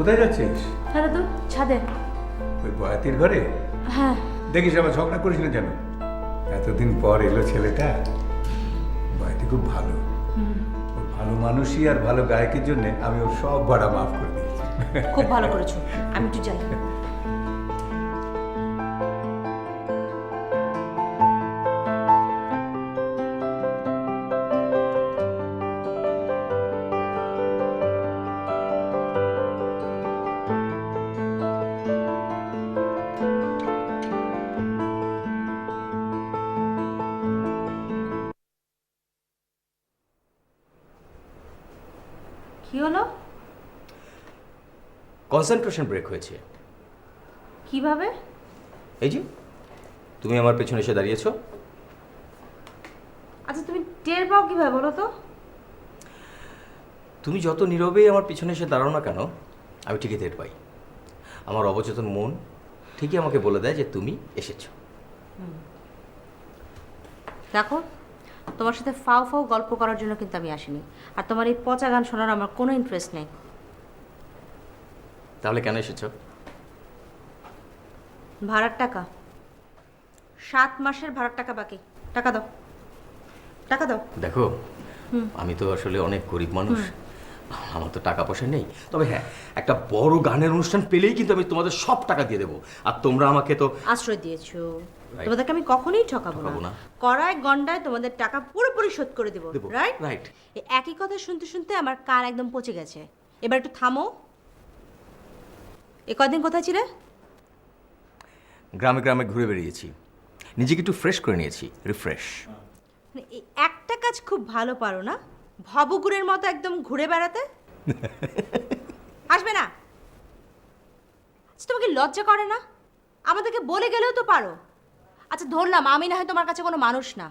কোথায় যাচ্ছিস? হ্যাঁ দাদু, ছাদে। ওই বয়াতির ঘরে? হ্যাঁ। দেখিস আবার ঝগড়া করিস না যেন। এতদিন পর এলো ছেলেটা। বয়াতি খুব ভালো, ওর ভালো মানুষই আর ভালো গায়কের জন্য আমি ওর সব ভাড়া মাফ করে দিয়েছি। খুব ভালো করেছো, আমি একটু যাই। কি হলো? কনসেন্ট্রেশন ব্রেক হয়েছে। কিভাবে? এই যে তুমি আমার পেছনে এসে দাঁড়িয়েছো। আচ্ছা, তুমি টের পাও কিভাবে বলো তো? তুমি যত নীরবেই আমার পিছনে এসে দাঁড়াও না কেন, আমি ঠিকই টের পাই। আমার অবচেতন মন ঠিকই আমাকে বলে দেয় যে তুমি এসেছো। দেখো, তোমার সাথে ফাও ফাও গল্প করার জন্য কিন্তু আমি আসিনি, আর তোমার এই পচা গান শোনার আমার কোনো ইন্টারেস্ট নেই। তাহলে কেন এসেছো? ভাড়ার টাকা, 7 মাসের ভাড়ার টাকা বাকি। টাকা দাও, টাকা দাও। দেখো, আমি তো আসলে অনেক গরিব মানুষ, আমার তো টাকা পয়সা নেই। তবে হ্যাঁ, একটা বড় গানের অনুষ্ঠান পেলেই কিন্তু আমি তোমাদের সব টাকা দিয়ে দেবো। আর তোমরা আমাকে তো আশ্রয় দিয়েছো, তোমাদেরকে আমি কখনোই ঠকাবো না। কড়ায় গন্ডায় তোমাদের টাকা পুরোপুরি শোধ করে দেবো, রাইট? রাইট। এই একই কথা শুনতে শুনতে আমার কান একদম পচে গেছে। এবার একটু থামো। এ কদিন কোথায় ছিলে? গ্রামে গ্রামে ঘুরে বেরিয়েছি, নিজেকে একটু ফ্রেশ করে নিয়েছি, রিফ্রেশ। মানে এই একটা কাজ খুব ভালো পারো না, ভবগুরের মতো একদম ঘুরে বেড়াতে। আসবে না? আচ্ছা, তোমাকে লজ্জা করে না? আমাদেরকে বলে গেলেও তো পারো। আচ্ছা, ধরলাম আমি না হয় তোমার কাছে কোনো মানুষ না,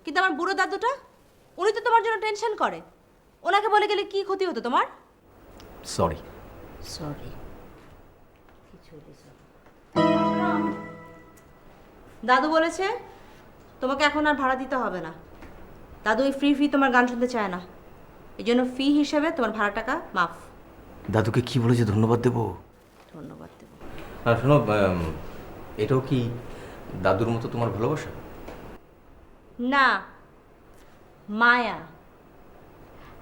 কিন্তু আমার বুড়ো দাদুটা, উনি তো তোমার জন্য টেনশন করে। ওনাকে বলে গেলে কি ক্ষতি হতো তোমার? সরি। সরি। দাদু বলেছে তোমাকে এখন আর ভাড়া দিতে হবে না। দাদু ওই ফ্রি তোমার গান শুনতে চায় না, এই জন্য ফি হিসেবে তোমার ভাড়া টাকা মাফ। দাদুকে কি বলে যে ধন্যবাদ দেবো? ধন্যবাদ দেবো? আর শোনো, এটাও কি দাদুর মতো তোমার ভালোবাসা? না, মায়া।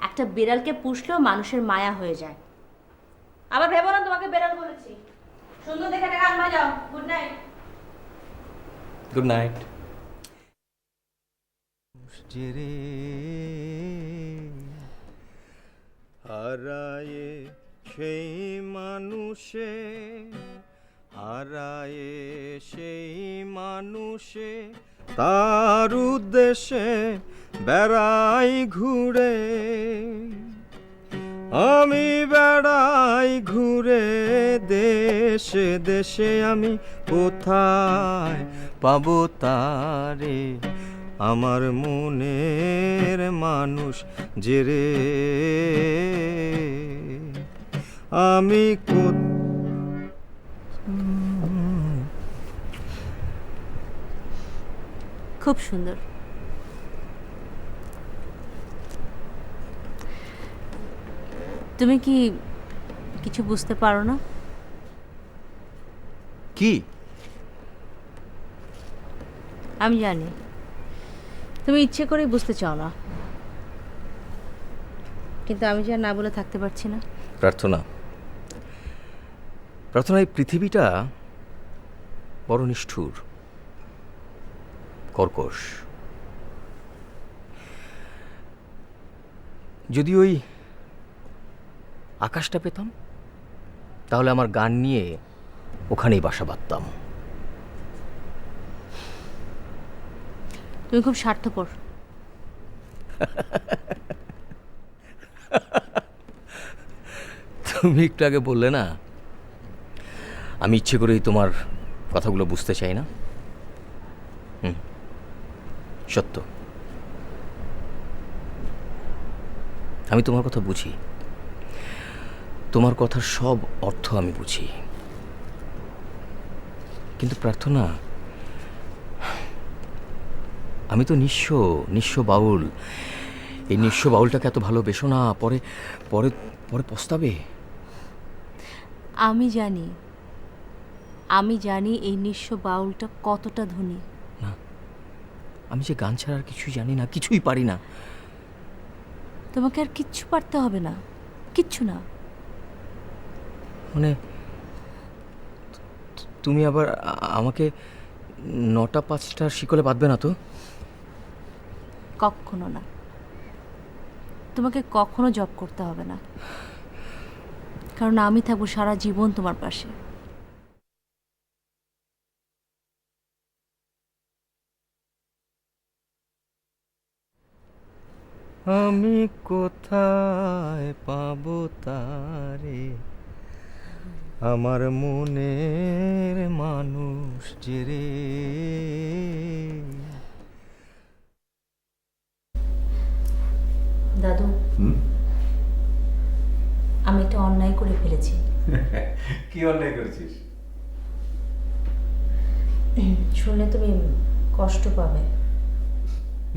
একটা বিড়ালকে পুষলেও মানুষের মায়া হয়ে যায়। আবার ভেবো না তোমাকে বিড়াল বলেছি। সুন্দর দেখে একটা গান বাজাও। Good night. Good night. হারায়ে সেই মানুষে, হারায়ে সেই মানুষে, তার উদ্দেশ্যে বেড়াই ঘুরে, আমি বেড়াই ঘুরে দেশে দেশে, আমি কোথায় পাবো তারে, আমার মনের মানুষ যে রে, আমি খুব সুন্দর। তুমি কি কিছু বুঝতে পারো না? কি? আমি জানি তুমি ইচ্ছে করেই বুঝতে চাও না, কিন্তু আমি যে আর না বলে থাকতে পারছি না। প্রার্থনা, প্রার্থনা, এই পৃথিবীটা বড় নিষ্ঠুর, কর্কশ। যদি ওই আকাশটা পেতাম, তাহলে আমার গান নিয়ে ওখানেই বাসা বাঁধতাম। তুমি খুব স্বার্থপর। তুমি একটু আগে বললে না আমি ইচ্ছে করেই তোমার কথাগুলো বুঝতে চাই না? সত্য, আমি তোমার কথা বুঝি, তোমার কথার সব অর্থ আমি বুঝি। কিন্তু প্রার্থনা, আমি তো নিঃস্ব বাউল। এই নিঃস্ব বাউলটাকে এত ভালোবেসো না, পরে পরে পরে পস্তাবে। আমি জানি এই নিঃস্ব বাউলটা কতটা ধনী। না, আমি যে গান ছাড়া আর কিছুই জানি না, কিছুই পারি না। তোমাকে আর কিচ্ছু পারতে হবে না, কিচ্ছু না। মানে তুমি আবার আমাকে 9টা 5টার শিকলে বাঁধবে না তো? কখনো না, তোমাকে কখনো জব করতে হবে না, কারণ আমি থাকবো সারা জীবন তোমার পাশে। আমি কোথায় পাবো তারে, আমার মনের মানুষ যে রে। দাদু, আমি একটা অন্যায় করে ফেলেছি। কি অন্যায় করেছিস? শুনলে তুমি কষ্ট পাবে।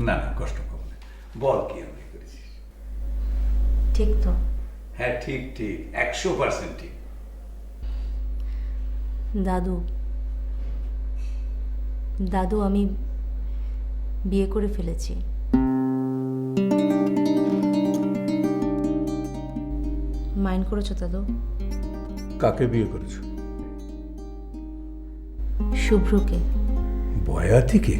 না না, কষ্ট পাবো না, বল কি অন্যায় করেছিস। ঠিক তো? হ্যাঁ ঠিক ঠিক, 100% ঠিক। দাদু, আমি বিয়ে করে ফেলেছি। মাইন্ড করেছো দাদু? কাকে বিয়ে করেছো? শুভ্রকে। বয়াতিকে?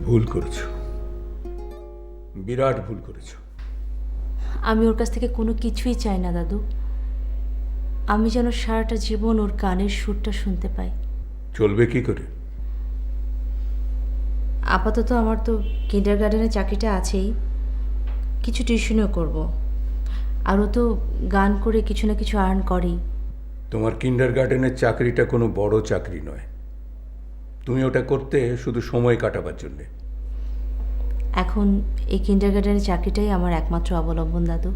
ভুল করেছো, বিরাট ভুল করেছো। আমি ওর কাছ থেকে কোনো কিছুই চাই না দাদু। আমি যেন সারাটা জীবন ওর গানের সুরটা শুনতে পাই। চলবে কি করে? আপাতত আমার তো কিন্ডারগার্ডেনের চাকরিটা আছেই, কিছু টিউশনও করব। আর ও তো গান করে কিছু না কিছু আর্ন করেই। তোমার কিন্ডারগার্টেনের চাকরিটা কোনো বড় চাকরি নয়, তুমি ওটা করতে শুধু সময় কাটাবার জন্যে। এখন এই কিন্ডারগার্ডেনের চাকরিটাই আমার একমাত্র অবলম্বন দাদু।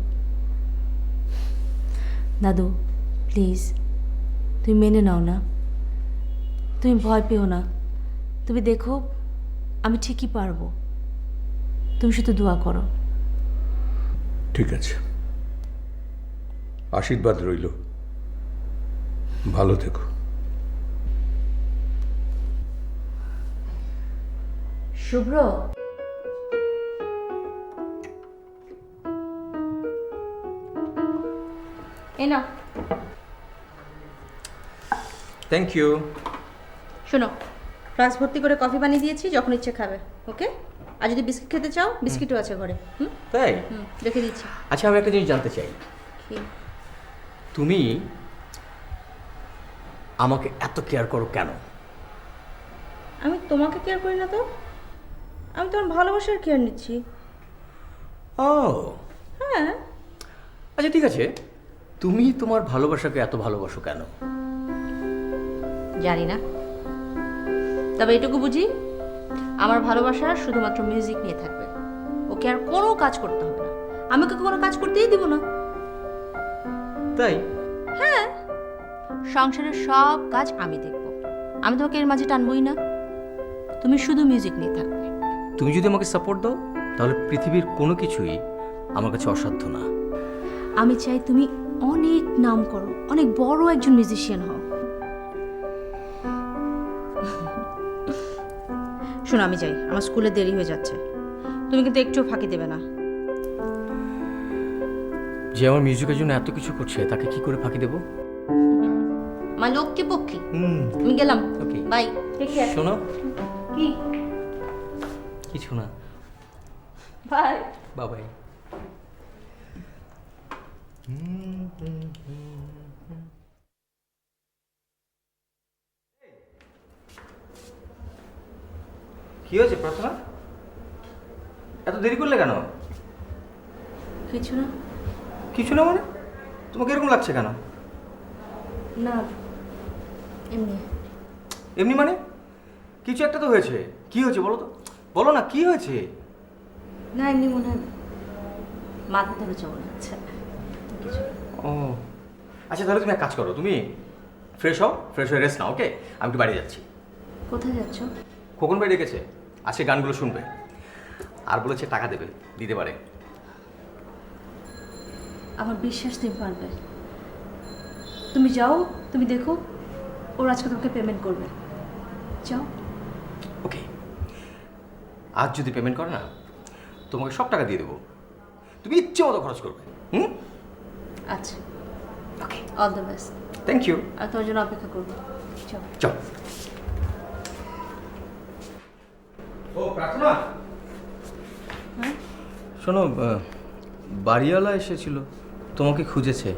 দাদু প্লিজ, তুমি মেনে নাও না, তুমি ভয় পেও না। তুমি দেখো আমি ঠিকই পারবো, তুমি শুধু দোয়া করো। ঠিক আছে, আশীর্বাদ রইল, ভালো থেকো। শুভ্র, এই নাও। Thank you. শোনো, ফ্লাস্ক ভর্তি করে কফি বানিয়ে দিয়েছি, যখন ইচ্ছে খাবে, ওকে? আর যদি বিস্কিট খেতে চাও, বিস্কিটও আছে ঘরে। তাই? রেখে দিচ্ছি। আচ্ছা, আমি একটা জিনিস জানতে চাই, কি? তুমি আমাকে এত কেয়ার করো কেন? আমি তোমাকে কেয়ার করি না তো, আমি তোমার ভালোবাসার কেয়ার নিচ্ছি। ও হ্যাঁ। আচ্ছা ঠিক আছে, তুমি তোমার ভালোবাসাকে এত ভালোবাসো কেন? জানি না, তবে এটুকু বুঝি, আমার ভালোবাসা শুধুমাত্র মিউজিক নিয়ে থাকবে। ওকে আর কোনো কাজ করতে হবে না, আমি ওকে কোনো কাজ করতেই দিব না। তাই? হ্যাঁ, সংসারের সব কাজ আমি দেখব, আমি তোমাকে এর মাঝে টানবই না। তুমি শুধু মিউজিক নিয়ে থাকবে। তুমি যদি আমাকে সাপোর্ট দাও, তাহলে পৃথিবীর কোনো কিছুই আমার কাছে অসাধ্য না। আমি চাই তুমি অনেক নাম করো, অনেক বড় একজন মিউজিশিয়ান হও। শোনো, আমি যাই, আমার স্কুলে দেরি হয়ে যাচ্ছে। তুমি কিন্তু একটুও ফাঁকি দেবে না। যে আমার মিউজিকের জন্য এত কিছু করছে, তাকে কি করে ফাঁকি দেবো? মা লক্ষ্মী পক্ষী, আমি গেলাম। Okay bye, take care. শোনো, কি? কিছু না, বাই। বাবাই। কি হয়েছে প্রার্থনা? এত দেরি করলে কেন? কিছু না। কিছু না মানে? তোমাকে এরকম লাগছে কেন? না, এমনি। এমনি মানে? কিছু একটা তো হয়েছে। কি হয়েছে বলো তো, বলো না কি হয়েছে? না, এমনি মনে হয় মাথা ধরে চলে যাচ্ছে। কিছু না। ও আচ্ছা, তাহলে তুমি এক কাজ করো, তুমি ফ্রেশ হও, ফ্রেশ হয়ে রেস্ট নাও, ওকে? আমি একটু বাড়ি যাচ্ছি। কোথায় যাচ্ছ? খোকন ভাই ডেকেছে, আজকে গানগুলো শুনবে, আর বলেছে টাকা দেবে, দিতে পারে। আমার বিশ্বাস তুমি পারবে। তুমি যাও, তুমি দেখো, ওর আজকে তোমাকে পেমেন্ট করবে। যাও। ওকে, আজ যদি পেমেন্ট করে না, তোমাকে সব টাকা দিয়ে দেবো, তুমি ইচ্ছে মতো খরচ করবে। হুম? আচ্ছা, okay, all the best. Thank you. আর তোমার জন্য অপেক্ষা করবো। যাও। চল। ও প্রার্থনা, হ্যাঁ? শোনো, বাড়িওয়ালা এসেছিল, তোমাকে খুঁজেছে।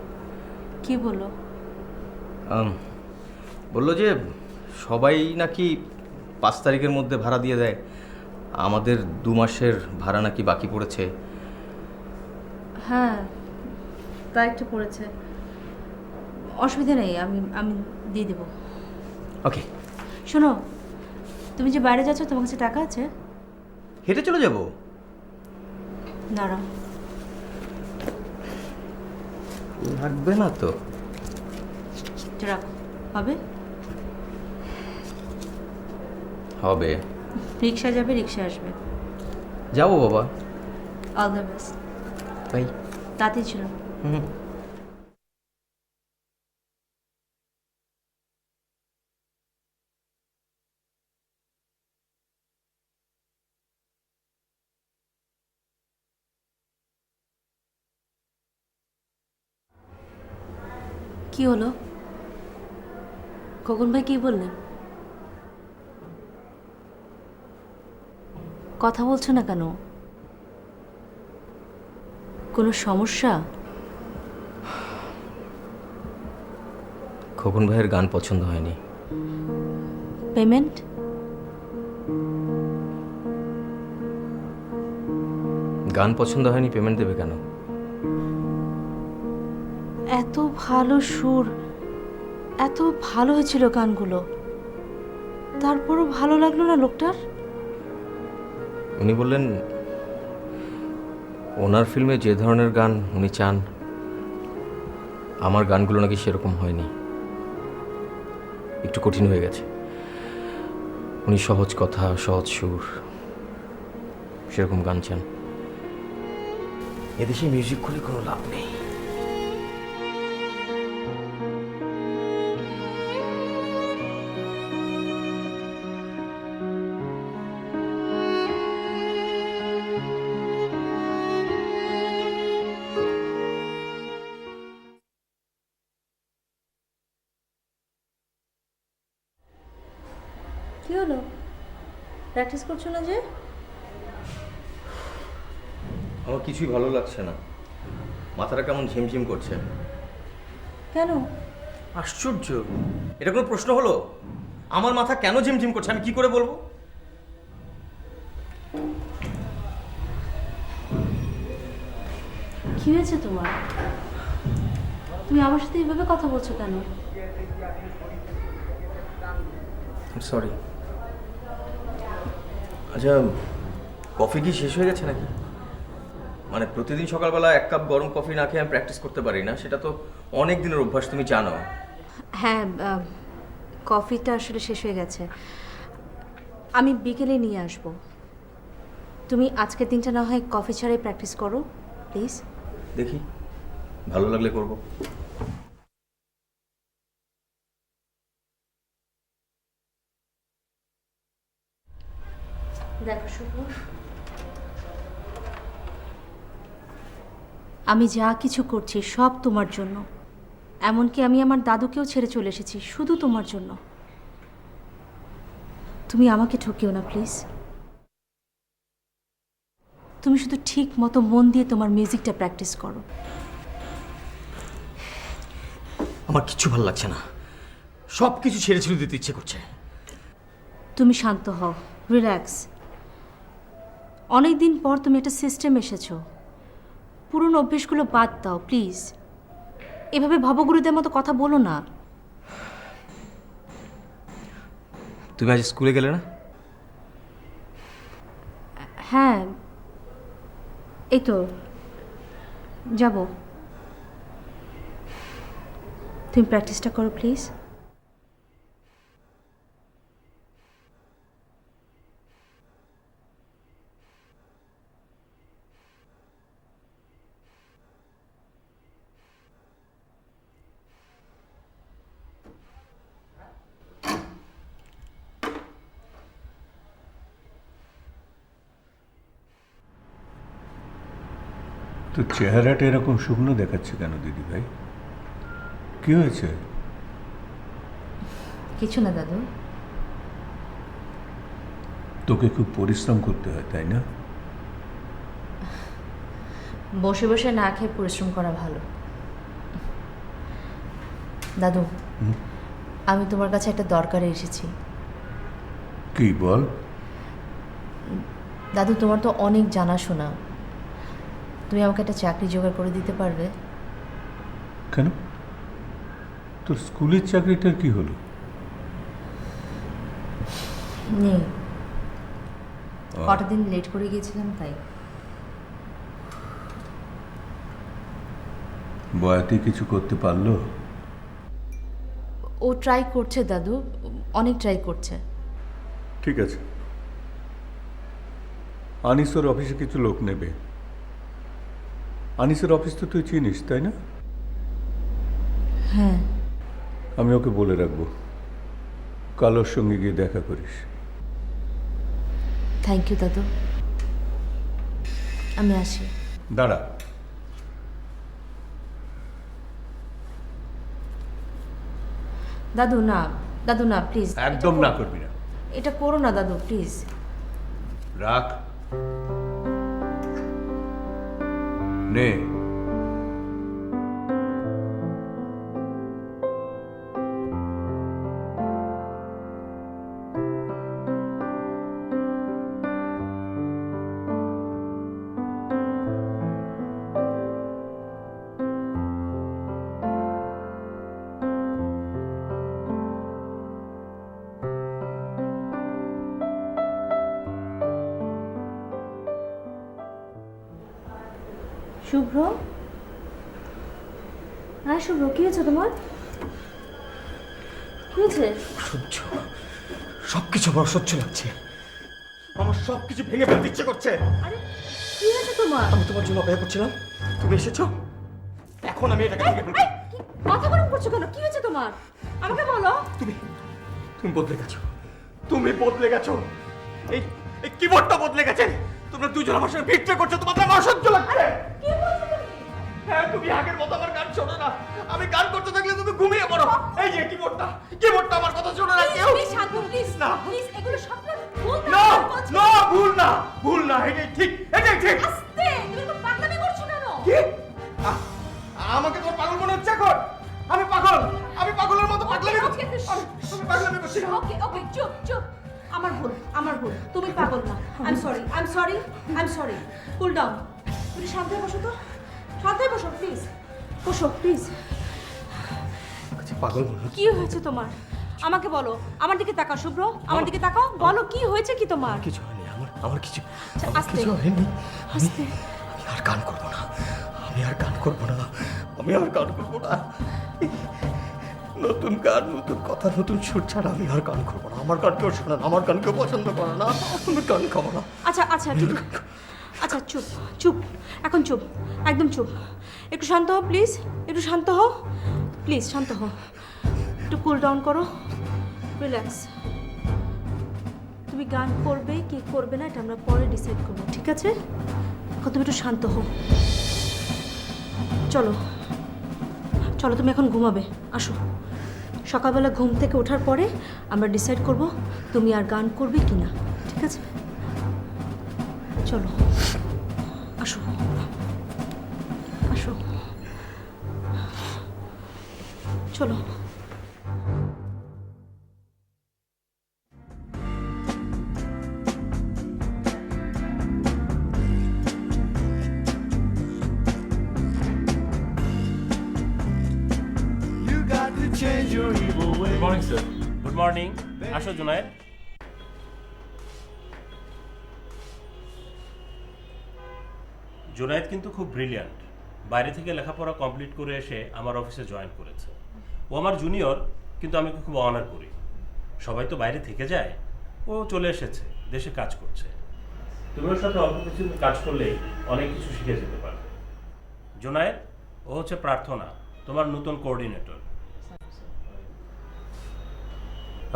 কি বললো? বললো যে সবাই নাকি 5 তারিখের মধ্যে ভাড়া দিয়ে দেয়, আমাদের 2 মাসের ভাড়া নাকি বাকি পড়েছে। হ্যাঁ, তা একটু পড়েছে, অসুবিধা নেই, আমি আমি দিয়ে দেবো। ওকে, শোনো, তুমি যে বাইরে যাচ্ছ, তোমার কাছে টাকা আছে? হেঁটে চলে যাব। দাঁড়াও। লাগবে না তো। এটা রাখো। হবে? হবে। রিক্সা যাবে, রিক্সা আসবে। যাবো বাবা। All the best. বাই। তাতেই ছিল। হুম। কি হলো? খোকন ভাই কি বললেন? কথা বলছো না কেন? কোনো সমস্যা? খোকন ভাইয়ের গান পছন্দ হয়নি। পেমেন্ট? গান পছন্দ হয়নি, পেমেন্ট দেবে কেন? এত ভালো সুর, এত ভালো হয়েছিল গানগুলো, তারপরও ভালো লাগলো না লোকটার? উনি বললেন ওনার ফিল্মে যে ধরনের গান উনি চান, আমার গানগুলো নাকি সেরকম হয়নি, একটু কঠিন হয়ে গেছে। উনি সহজ কথা, সহজ সুর, সেরকম গান চান। এদেশে মিউজিক করে কোনো লাভ নেই। কি হলো? প্র্যাকটিস করছো না যে? আমার কিছুই ভালো লাগছে না, মাথাটা কেমন ঝিমঝিম করছে। কেন? আশ্চর্য, এটা কোনো প্রশ্ন হলো? আমার মাথা কেন ঝিমঝিম করছে আমি কি করে বলবো? কি হয়েছে তোমার? তুমি আমার সাথে এইভাবে কথা বলছো কেন? সরি। আচ্ছা, কফি কি শেষ হয়ে গেছে নাকি? মানে প্রতিদিন সকালবেলা 1 কাপ গরম কফি না খেয়ে আমি প্র্যাকটিস করতে পারি না, সেটা তো অনেক দিনের অভ্যাস, তুমি জানো। হ্যাঁ, কফিটা আসলে শেষ হয়ে গেছে, আমি বিকেলে নিয়ে আসব। তুমি আজকের দিনটা না হয় কফি ছাড়াই প্র্যাকটিস করো প্লিজ। দেখি, ভালো লাগলে করব। দেখো শুভ, আমি যা কিছু করছি সব তোমার জন্য, এমনকি আমি আমার দাদুকেও ছেড়ে চলে এসেছি শুধু তোমার জন্য। তুমি আমাকে ঠকিও না প্লিজ। তুমি শুধু ঠিক মতো মন দিয়ে তোমার মিউজিকটা প্র্যাকটিস করো। আমার কিচ্ছু ভালো লাগছে না, সব কিছু ছেড়ে ছেড়ে দিতে ইচ্ছে করছে। তুমি শান্ত হও, রিল্যাক্স। অনেক দিন পর তুমি একটা সিস্টেম এসেছো, পুরনো অভ্যেসগুলো বাদ দাও প্লিজ। এভাবে ভবগুরুদের মতো কথা বলো না। তুমি আজ স্কুলে গেলে না? হ্যাঁ, এই তো যাব। তুমি প্র্যাকটিসটা করো প্লিজ। তো চেহারাটা এরকম শুকনো দেখাচ্ছে কেন দিদি ভাই? কি হয়েছে? কিছু না দাদু। তোকে খুব পরিশ্রম করতে হয় তাই না? বসে বসে না খেয়ে পরিশ্রম করা ভালো। দাদু, আমি তোমার কাছে একটা দরকারে এসেছি। কি বল? দাদু, তোমার তো অনেক জানাশোনা, তুমি আমাকে একটা চাকরি জোগাড় করে দিতে পারবে? কেন, তোর স্কুলের চাকরিটার কি হলো? নেই, কটা দিন লেট করে গিয়েছিলাম তাই। বয়াতি কিছু করতে পারলো? ও ট্রাই করছে দাদু, অনেক ট্রাই করছে। ঠিক আছে, আনিসের অফিসে কিছু লোক নেবে। আনিসের অফিস তো তুই চিনিস তাই না? হ্যাঁ। আমি ওকে বলে রাখবো, কালোর সঙ্গে গিয়ে দেখা করিস। থ্যাংক ইউ দাদু, আমি আসি। দাঁড়া, দাদু না, দাদু না, প্লিজ। একদম না করবি না। এটা করো না দাদু, প্লিজ। রাখ, নে। শুভ্র, হ্যাঁ শুভ্র, কি হয়েছে তোমার? কি হয়েছে? সহ্য, সব কিছু বড় সহ্য লাগছে। আমার সব কিছু ভেঙে ফেলতে ইচ্ছে করছে। আরে কি হয়েছে তোমার? আমি তোমার জন্য অপেক্ষা করছিলাম, তুমি এসেছো, এখন আমি এটাকে ভেঙে ফেলবো। কি মাথা গরম করছো কেন? কি হয়েছে তোমার? আমাকে বলো। তুমি তুমি বদলে গেছো, তুমি বদলে গেছো। এই এই কিবোর্ডটা বদলে গেছে। তোমরা দুজন আমার সঙ্গে ভিড়তে করছো, তোমাদের আমার অসহ্য লাগছে। কি বলছো তুমি? হ্যাঁ, তুমি আগের মতো আমার গান শোনো না। আমি গান করতে থাকলে তুমি ঘুমিয়ে পড়ো। এই যে কিবোর্ডটা আমার কথা শোনো না কেউ। প্লিজ শান্ত, প্লিজ না। প্লিজ, এগুলো সব ভুল। না না, ভুল না, এটাই ঠিক, এটাই ঠিক। আস্তে, তুমি তো পাগলামি করছো কেন? কি? আমাকে তোর পাগল মনে হচ্ছে এখন? আমি পাগলের মতো পাগলামি করছি। আমি পাগলামি করছি। ওকে ওকে, চুপ চুপ। আমার ভুল, তুমি পাগল না। I am sorry. Cool down. তুমি শান্ত হয়ে বসো তো, শান্ত হয়ে বসো প্লিজ। বসো প্লিজ। পাগল মনে হচ্ছে। কি হয়েছে তোমার? আমাকে বলো। আমার দিকে তাকাও শুভ্র, আমার দিকে তাকাও, বলো কি হয়েছে কি তোমার? কিছু হয়নি, আমার কিছু আস্তে কিছু হয়নি। আস্তে। আমি আর গান করবো না। নতুন গান, নতুন কথা, নতুন সুর ছাড়া আমি আর গান করবো না। আমার গান কেউ শোনে না, আমার গান কেউ পছন্দ করে না। আমি গান খাবো না। আচ্ছা চুপ চুপ, এখন চুপ, একদম চুপ। একটু শান্ত হও প্লিজ, একটু শান্ত হও প্লিজ, শান্ত হও, একটু কুল ডাউন করো, রিল্যাক্স। তুমি গান করবে কি করবে না এটা আমরা পরে ডিসাইড করবো, ঠিক আছে? এখন তুমি একটু শান্ত হও। চলো তুমি এখন ঘুমাবে, আসো। সকালবেলা ঘুম থেকে ওঠার পরে আমরা ডিসাইড করব তুমি আর গান করবে কি না, ঠিক আছে? চলো, আসো। চলো। Good morning sir. Good morning. আসো জুনায়েদ। জুনায়েদ কিন্তু খুব ব্রিলিয়ান্ট। বাইরে থেকে লেখাপড়া কমপ্লিট করে এসে আমার অফিসে জয়েন করেছে। ও আমার জুনিয়র, কিন্তু আমি ওকে খুব অনার করি। সবাই তো বাইরে থেকে যায়, ও চলে এসেছে, দেশে কাজ করছে। তুমি ওর সাথে অল্প কিছু কাজ করলেই অনেক কিছু শিখে যেতে পারবে। জুনায়েদ, ও হচ্ছে প্রার্থনা, তোমার নতুন কোঅর্ডিনেটর।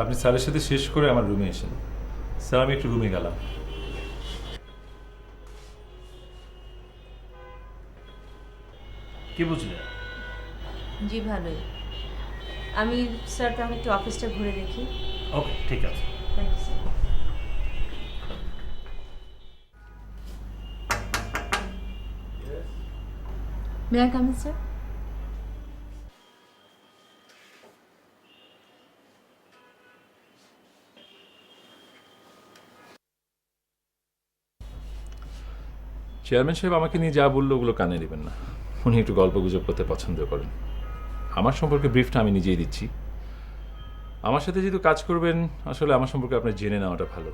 আপনি স্যারের সাথে শেষ করে আমার রুমে এসেন। স্যার, আমি একটু রুমে গেলাম। কি বুঝলে? জি ভালোই। আমি স্যার তাহলে একটু অফিসটা ঘুরে দেখি। ওকে, ঠিক আছে। Thank you sir. May I come in sir? Chairman সাহেব আমাকে নিয়ে যা বললো ওগুলো কানে নেবেন না। উনি একটু গল্প গুজব করতে পছন্দ করেন। আমার সম্পর্কে ব্রিফটা আমি নিজেই দিচ্ছি। আমার সাথে যেহেতু কাজ করবেন, আসলে আমার সম্পর্কে আপনার জেনে নেওয়াটা ভালো।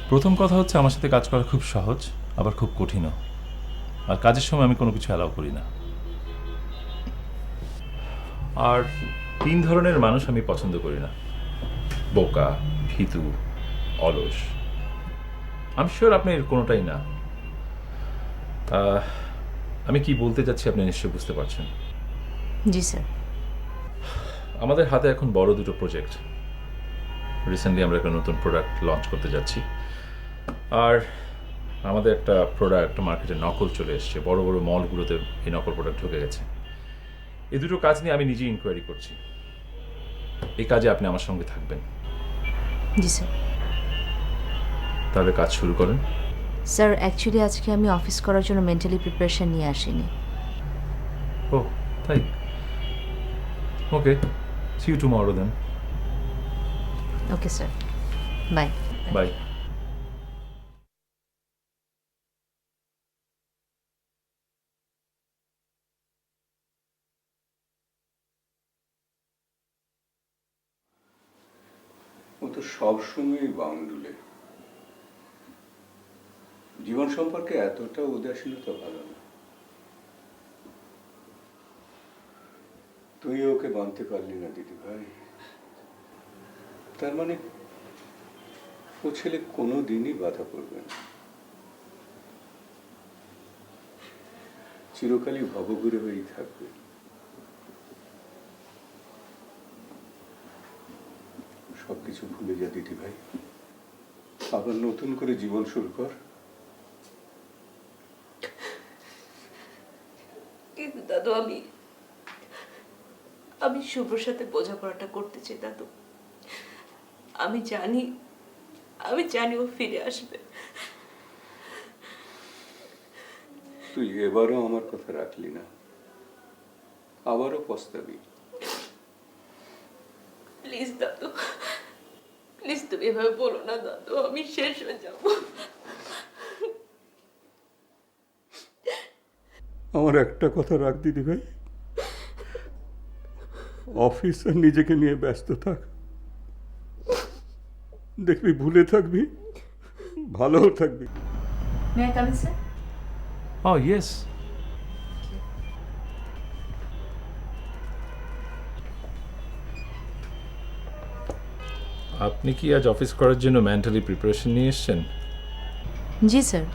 প্রথম কথা হচ্ছে, আমার সাথে কাজ করা খুব সহজ, আবার খুব কঠিনও। আর কাজের সময় আমি কোনো কিছু অ্যালাউ করি না। আর 3 ধরনের মানুষ আমি পছন্দ করি না: বোকা, ভীতু, অলস। আমি শিওর আপনি এর কোনোটাই না। আমি কি বলতে চাচ্ছি আপনি নিশ্চয়ই বুঝতে পারছেন। জি স্যার। আমাদের হাতে এখন বড় দুটো প্রজেক্ট। রিসেন্টলি আমরা একটা নতুন প্রোডাক্ট লঞ্চ করতে যাচ্ছি। আর আমাদের একটা প্রোডাক্ট মার্কেটে নকল চলে এসছে। বড় বড় মলগুলোতে এই নকল প্রোডাক্ট ঢুকে গেছে। এই দুটো কাজ নিয়ে আমি নিজেই ইনকোয়ারি করছি। এই কাজে আপনি আমার সঙ্গে থাকবেন। জি স্যার। তাহলে কাজ শুরু করেন। স্যার অ্যাকচুয়ালি আজকে আমি অফিস করার জন্য মেন্টালি প্রিপারেশন নিয়ে আসিনি। ও তাই? Okay, see you tomorrow then. Okay sir, bye. Bye. ও তো সবসময়ই বাউন্ডুলে। জীবন সম্পর্কে এতটা উদাসীনতা ভালো না। তুই ওকে বাঁধতে পারলি না দিদি ভাই। তার মানে ও ছেলে কোনো দিনই বাধা পড়বে না। চিরকালই ভবঘুরে হয়েই থাকবে। সবকিছু ভুলে যা দিদি ভাই, আবার নতুন করে জীবন শুরু কর। কিন্তু দাদু, আমি শুভ্রর সাথে বোঝাপড়াটা করতে চাই দাদু। আমি জানি ও ফিরে আসবে। তুই এবারও আমার কথা রাখলি না, আবারও পস্তাবি। প্লিজ দাদু, প্লিজ তুমি এভাবে বলো না দাদু, আমি শেষ হয়ে যাব। আমার একটা কথা রাখ দিদি ভাই, অফিস আর নিজেকে নিয়ে ব্যস্ত থাক। দেখবি ভুলে থাকবি, ভালোও থাকবি। May I come in sir? Oh yes. আপনি কি আজ অফিস করার জন্য মেন্টালি প্রিপারেশন নিয়ে এসেছেন? জি স্যার।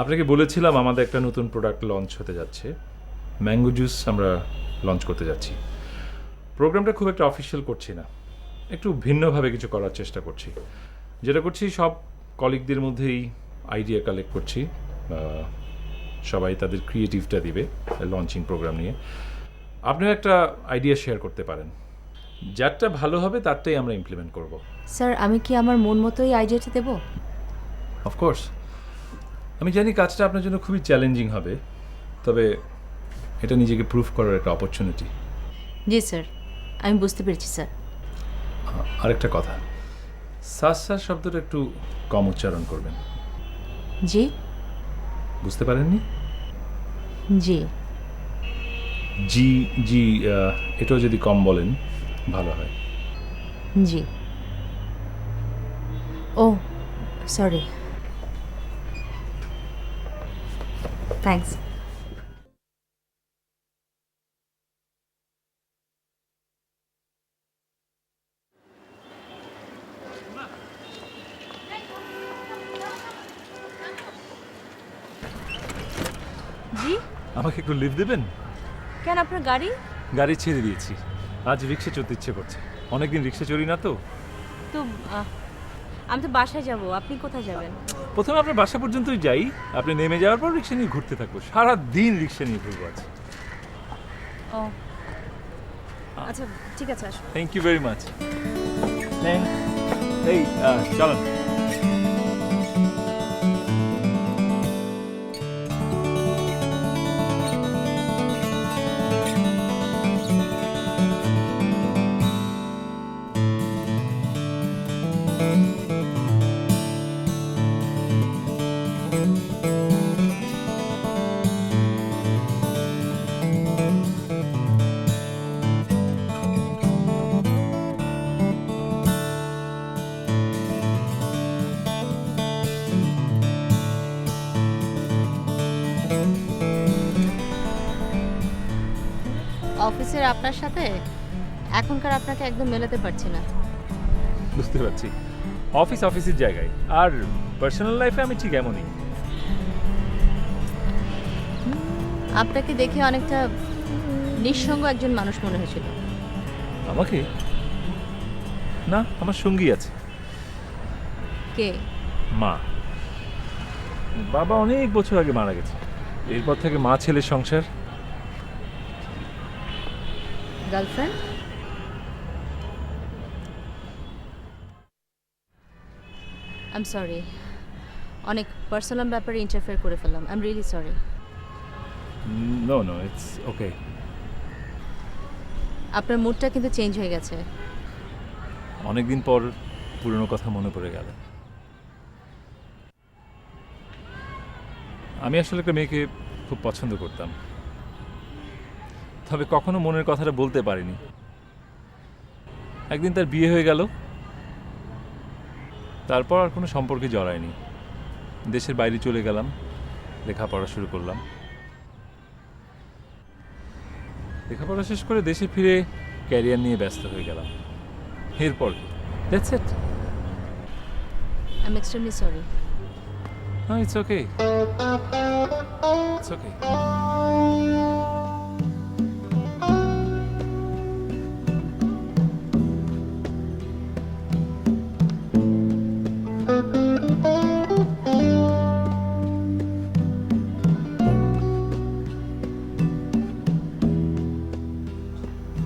আপনাকে বলেছিলাম আমাদের একটা নতুন প্রোডাক্ট লঞ্চ হতে যাচ্ছে। ম্যাঙ্গো জুস আমরা লঞ্চ করতে যাচ্ছি। প্রোগ্রামটা খুব একটা অফিসিয়াল করছি না, একটু ভিন্নভাবে কিছু করার চেষ্টা করছি। যেটা করছি, সব কলিগদের মধ্যেই আইডিয়া কালেক্ট করছি। সবাই তাদের ক্রিয়েটিভটা দিবে লঞ্চিং প্রোগ্রাম নিয়ে। আপনিও একটা আইডিয়া শেয়ার করতে পারেন। যারটা ভালো হবে তারটাই আমরা ইমপ্লিমেন্ট করব। স্যার আমি কি আমার মন মতোই আইডিয়াটা দেবো? অফকোর্স। আমি জানি কাজটা আপনার জন্য খুবই চ্যালেঞ্জিং হবে, তবে এটা নিজেকে প্রুভ করার একটা অপরচুনিটি। জি স্যার, আমি বুঝতে পেরেছি স্যার। আরেকটা কথা, সাস শব্দটা একটু কম উচ্চারণ করবেন। জি? বুঝতে পারেননি? জি। জি জি, এটাও যদি কম বলেন ভালো হয়। জি। ও সরি, থ্যাঙ্কস। জি? আমাকে একটু লিফট দেবেন? কেন, আপনার গাড়ি? গাড়ি ছেড়ে দিয়েছি, আজ রিক্সা চড়তে ইচ্ছে করছে। অনেকদিন রিক্সা চড়ি না তো। তো আমি তো বাসায় যাব, আপনি কোথায় যাবেন? প্রথমে আপনার বাসা পর্যন্তই যাই, আপনি নেমে যাওয়ার পর রিক্সা নিয়ে ঘুরতে থাকবো, সারা দিন রিক্সা নিয়ে ঘুরবো। আছে ও আচ্ছা ঠিক আছে, আসো। Thank you very much. এই চলেন। অফিসের আপনার সাথে এখনকার আপনাকে একদম মেলাতে পারছি না। বুঝতে পারছি, অফিস অফিসের জায়গায়, আর পার্সোনাল লাইফে আমি ঠিক এমনই। আপনাকে দেখে অনেকটা নিঃসঙ্গ একজন মানুষ মনে হয়েছিল। আমাকে না, আমার সঙ্গী আছে, কে? মা। বাবা অনেক বছর আগে মারা গেছে, এরপর থেকে মা ছেলের সংসার। গার্লফ্রেন্ড? আই এম সরি, অনেক পার্সোনাল ব্যাপারে ইন্টারফেয়ার করে ফেললাম। I am really sorry. No no, it's okay. আপনার মুডটা কিন্তু চেঞ্জ হয়ে গেছে। অনেকদিন পর পুরনো কথা মনে পড়ে গেল। আমি আসলে একটা মেয়েকে খুব পছন্দ করতাম, তবে কখনো মনের কথাটা বলতে পারিনি। একদিন তার বিয়ে হয়ে গেল, তারপর আর কোনো সম্পর্কে জড়ায়নি। দেশের বাইরে চলে গেলাম, লেখাপড়া শুরু করলাম। লেখাপড়া শেষ করে দেশে ফিরে ক্যারিয়ার নিয়ে ব্যস্ত হয়ে গেলাম। এরপর that's it. I am extremely sorry. No, it's okay. It's okay.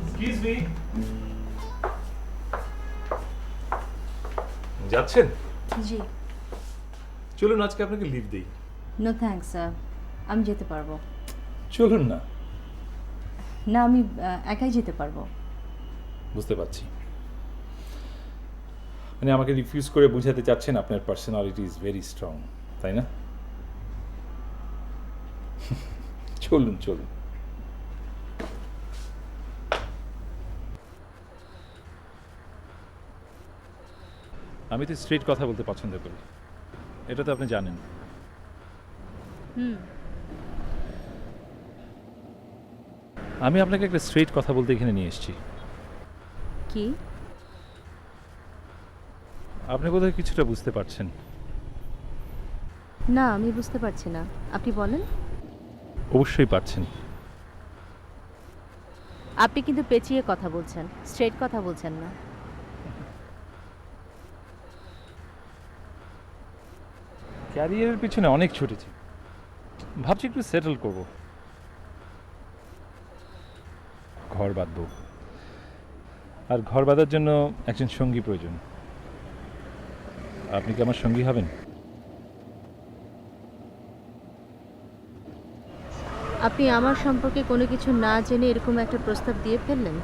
Excuse me. যাচ্ছেন? জি। চলুন আজকে আপনাকে লিভ দেই। নো থ্যাঙ্কস স্যার, আমি যেতে পারবো। চলুন না। না, আমি একাই যেতে পারবো। বুঝতে পারছি, মানে আমাকে রিফিউজ করে বোঝাতে চাচ্ছেন আপনার পার্সোনালিটি ইজ ভেরি স্ট্রং, তাই না? চলুন চলুন। আমি তো স্ট্রেট কথা বলতে পছন্দ করি, এটা তো আপনি জানেন। আমি আপনাকে একটা স্ট্রেট কথা বলতে এখানে নিয়ে এসেছি। কি? আপনি বোধহয় কিছুটা বুঝতে পারছেন। না, আমি বুঝতে পারছি না, আপনি বলেন। অবশ্যই পারছেন। আপনি কিন্তু পেঁচিয়ে কথা বলছেন, স্ট্রেট কথা বলছেন না। ক্যারিয়ারের পিছনে অনেক ছুটেছি, ভাবছি একটু সেটেল করব, ঘর বাঁধব। আর ঘর বাঁধার জন্য একজন সঙ্গী প্রয়োজন। আপনি কি আমার সঙ্গী হবেন? আপনি আমার সম্পর্কে কোনো কিছু না জেনে এরকম একটা প্রস্তাব দিয়ে ফেললেন।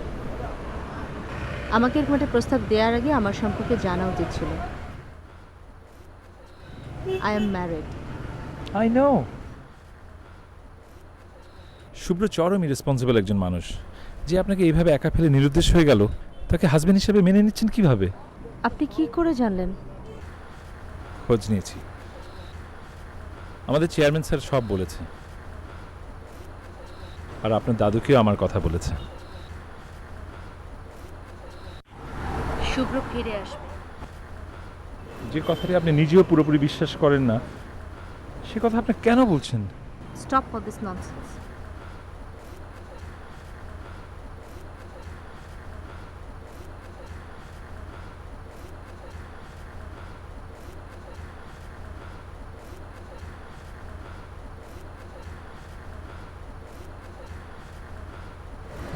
আমাকে এরকম একটা প্রস্তাব দেওয়ার আগে আমার সম্পর্কে জানা উচিত ছিল। I am married. I know. Shubhro চরম ইরেসপন্সিবল একজন মানুষ, যে আপনাকে এইভাবে একা ফেলে নিরুদ্দেশ হয়ে গেল, তাকে হাজবেন্ড হিসেবে মেনে নিচ্ছেন কিভাবে? আপনি কি করে জানলেন? খোঁজ নিয়েছি, আমাদের চেয়ারম্যান স্যার সব বলেছে, আর আপনার দাদুকেও আমার কথা বলেছে। শুভ্র ফিরে আসবে। যে কথাটি আপনি নিজেও পুরোপুরি বিশ্বাস করেন না, সে কথা আপনি কেন বলছেন? Stop for this nonsense.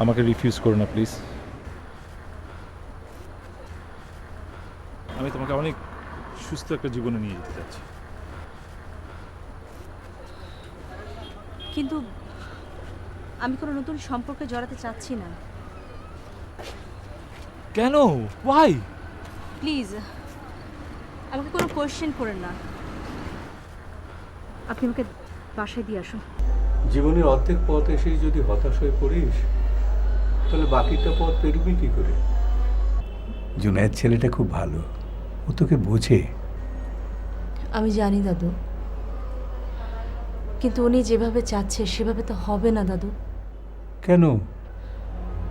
আমাকে রিফিউজ করো না প্লিজ। আমি তোমাকে অনেক সুস্থ একটা জীবনে নিয়ে যেতে চাচ্ছি। কিন্তু আমি কোনো নতুন সম্পর্কে জড়াতে চাচ্ছি না। কেন? ওয়াই? প্লিজ আমাকে কোনো কোয়েশ্চেন করেন না। আপনি আমাকে বাসায় দিয়ে আসুন। জীবনের অর্ধেক পথ এসেই যদি হতাশ হয়ে পড়িস তাহলে বাকিটা পথ পেরুবি কি করে? জুনায়েদ ছেলেটা খুব ভালো, ও তোকে বোঝে। আমি জানি দাদু, কিন্তু উনি যেভাবে চাচ্ছে সেভাবে তো হবে না দাদু। কেন?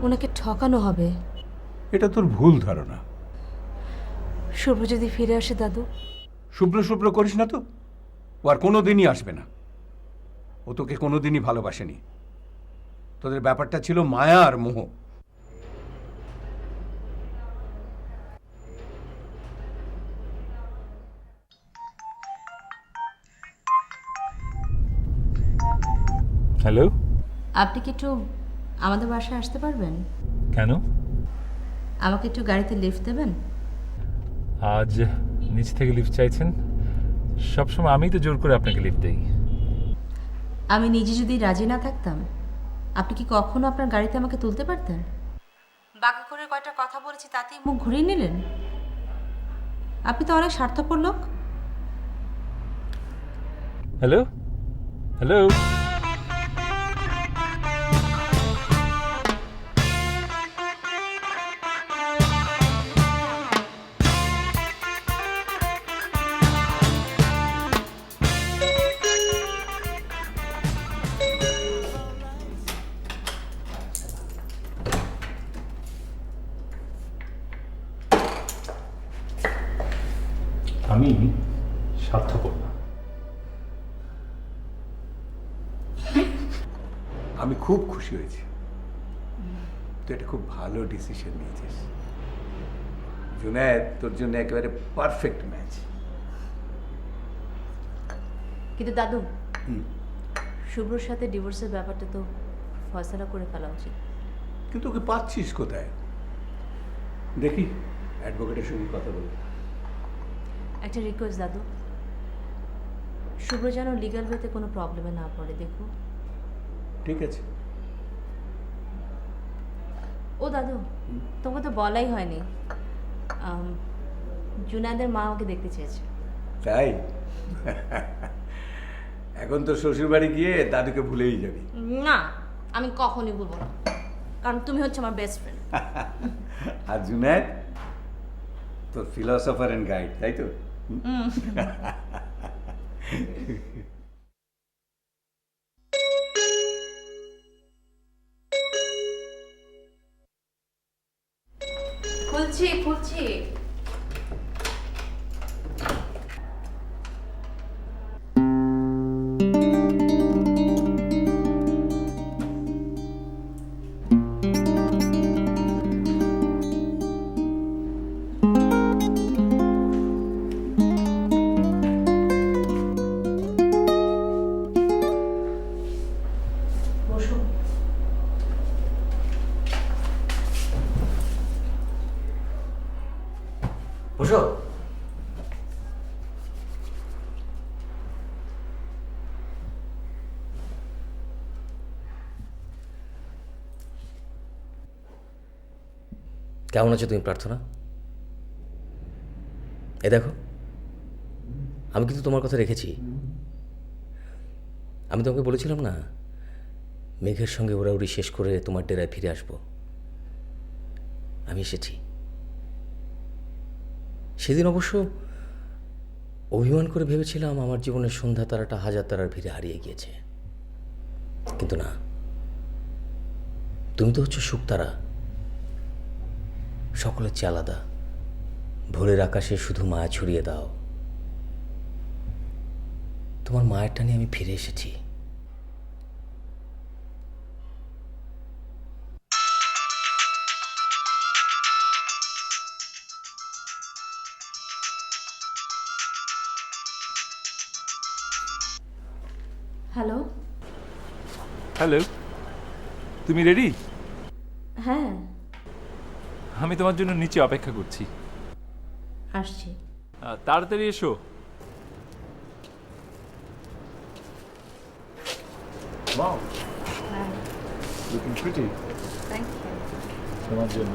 ওনাকে ঠকানো হবে। এটা তোর ভুল ধারণা। শুভ্র যদি ফিরে আসে দাদু? শুভ্র শুভ্র করিস না তো, ও আর কোনোদিনই আসবে না। ও তোকে কোনোদিনই ভালোবাসেনি। তোদের ব্যাপারটা ছিল মায়া আর মোহ। হ্যালো। আপনি কি একটু আমাদের বাসায় আসতে পারবেন? কেন? আমাকে একটু গাড়িতে লিফট দেবেন? আজ নিচ থেকে লিফট চাইছেন? সবসময় আমিই তো জোর করে আপনাকে লিফট দিই। আমি নিজে যদি রাজি না থাকতাম আপনি কি কখনো আপনার গাড়িতে আমাকে তুলতে পারতেন? বাঁকা করে কয়টা কথা বলেছি তাতেই মুখ ঘুরিয়ে নিলেন? আপনি তো অনেক স্বার্থপর লোক। Hello hello. আমি স্বার্থপর না। আমি খুব খুশি হয়েছি, তুই এটা খুব ভালো ডিসিশন নিয়েছিস। জুনায়েদ তোর জন্য একেবারে পারফেক্ট ম্যাচ। কিন্তু দাদু, শুভ্রর সাথে ডিভোর্সের ব্যাপারটা তো ফয়সালা করে ফেলা উচিত। কিন্তু ওকে পাচ্ছিস কোথায়? দেখি অ্যাডভোকেটের সঙ্গে কথা বলি। একটা রিকোয়েস্ট দাদু, শুভ্র যেন লিগ্যাল ওয়েতে কোনো প্রবলেমে না পড়ে। দেখো। ঠিক আছে। ও দাদু, তোমাকে তো বলাই হয়নি, জুনায়েদের মা আমাকে দেখতে চেয়েছে। তাই? এখন তো শ্বশুরবাড়ি গিয়ে দাদুকে ভুলেই যাবি। না, আমি কখনই বলবো না, কারণ তুমি হচ্ছে আমার বেস্ট ফ্রেন্ড। আর জুনায়েদ তোর ফিলসফার অ্যান্ড গাইড, তাই তো? খুলছি খুলছি। বসো। বসো। কেমন আছো তুমি প্রার্থনা? এ দেখো, আমি কিন্তু তোমার কথা রেখেছি। আমি তোমাকে বলেছিলাম না, মেঘের সঙ্গে ওড়াউড়ি শেষ করে তোমার ডেরায় ফিরে আসবো। আমি এসেছি। সেদিন অবশ্য অভিমান করে ভেবেছিলাম আমার জীবনের সন্ধ্যা তারাটা হাজার তারার ভিড়ে হারিয়ে গিয়েছে, কিন্তু না, তুমি তো হচ্ছে শুকতারা, সকলের চেয়ে আলাদা। ভোরের আকাশে শুধু মায়া ছড়িয়ে দাও। তোমার মায়ের টানে আমি ফিরে এসেছি। হ্যালো। হ্যালো, তুমি রেডি? হ্যাঁ আমি তোমার জন্য নিচে অপেক্ষা করছি। আসছি। তাড়াতাড়ি এসো। Wow, looking pretty. Thank you. তোমার জন্য।